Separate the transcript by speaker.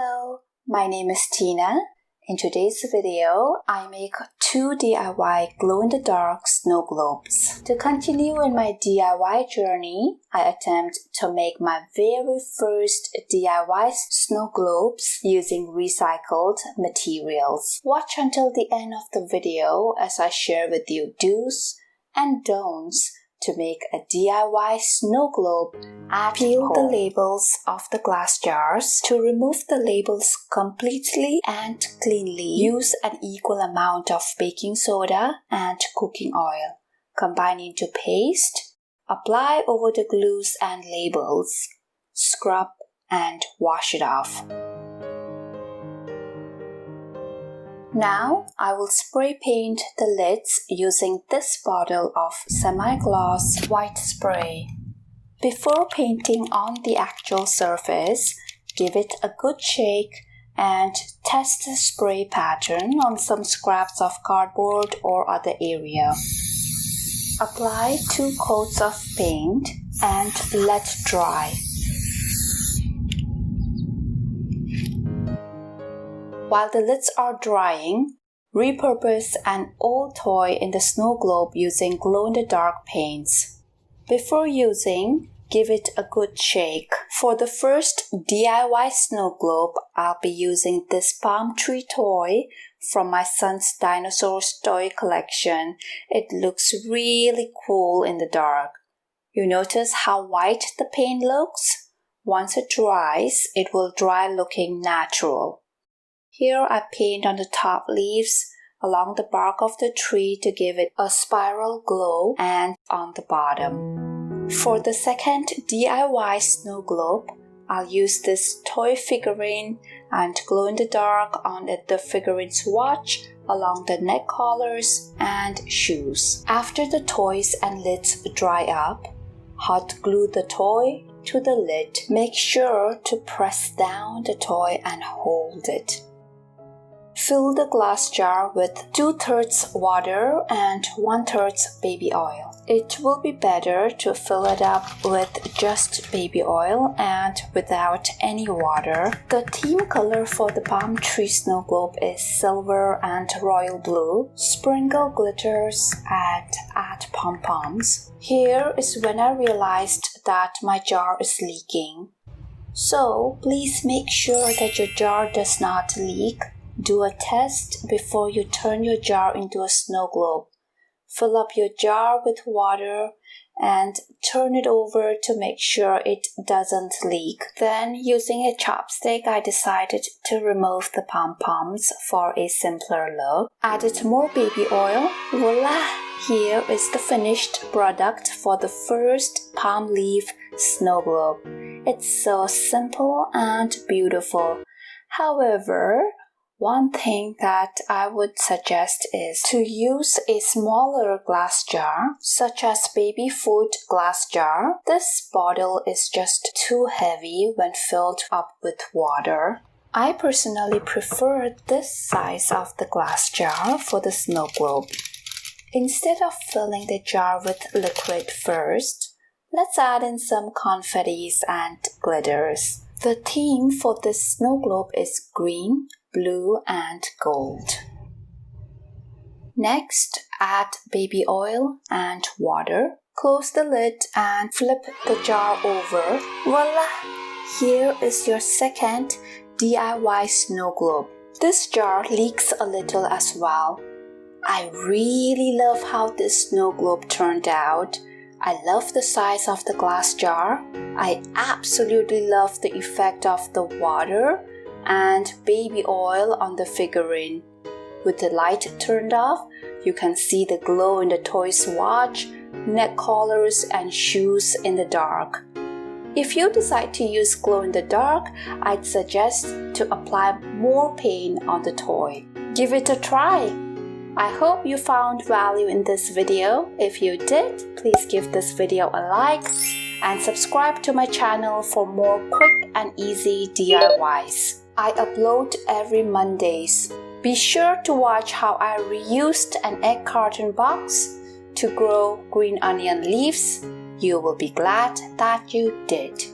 Speaker 1: Hello, my name is Tina. In today's video, I make 2 DIY glow-in-the-dark snow globes. To continue in my DIY journey, I attempt to make my very first DIY snow globes using recycled materials. Watch until the end of the video as I share with you do's and don'ts to make a DIY snow globe at Peel home. The labels off the glass jars. To remove the labels completely and cleanly, use an equal amount of baking soda and cooking oil. Combine into paste, apply over the glues and labels, scrub and wash it off. Now, I will spray paint the lids using this bottle of semi-gloss white spray. Before painting on the actual surface, give it a good shake and test the spray pattern on some scraps of cardboard or other area. Apply 2 coats of paint and let dry. While the lids are drying, repurpose an old toy in the snow globe using glow-in-the-dark paints. Before using, give it a good shake. For the first DIY snow globe, I'll be using this palm tree toy from my son's dinosaurs toy collection. It looks really cool in the dark. You notice how white the paint looks? Once it dries, it will dry looking natural. Here I paint on the top leaves along the bark of the tree to give it a spiral glow and on the bottom. For the second DIY snow globe, I'll use this toy figurine and glow in the dark on the figurine's watch along the neck collars and shoes. After the toys and lids dry up, hot glue the toy to the lid. Make sure to press down the toy and hold it. Fill the glass jar with 2/3 water and 1/3 baby oil. It will be better to fill it up with just baby oil and without any water. The theme color for the palm tree snow globe is silver and royal blue. Sprinkle glitters and add pom-poms. Here is when I realized that my jar is leaking. So please make sure that your jar does not leak. Do a test before you turn your jar into a snow globe. Fill up your jar with water and turn it over to make sure it doesn't leak. Then, using a chopstick, I decided to remove the pom-poms for a simpler look. Added more baby oil. Voila! Here is the finished product for the first palm leaf snow globe. It's so simple and beautiful. However, one thing that I would suggest is to use a smaller glass jar, such as baby food glass jar. This bottle is just too heavy when filled up with water. I personally prefer this size of the glass jar for the snow globe. Instead of filling the jar with liquid first, let's add in some confettis and glitters. The theme for this snow globe is green, blue and gold. Next, add baby oil and water. Close the lid and flip the jar over. Voila! Here is your second DIY snow globe. This jar leaks a little as well. I really love how this snow globe turned out. I love the size of the glass jar. I absolutely love the effect of the water and baby oil on the figurine. With the light turned off, you can see the glow in the toy's watch, neck collars and shoes in the dark. If you decide to use glow in the dark, I'd suggest to apply more paint on the toy. Give it a try! I hope you found value in this video. If you did, please give this video a like and subscribe to my channel for more quick and easy DIYs. I upload every Mondays. Be sure to watch how I reused an egg carton box to grow green onion leaves. You will be glad that you did.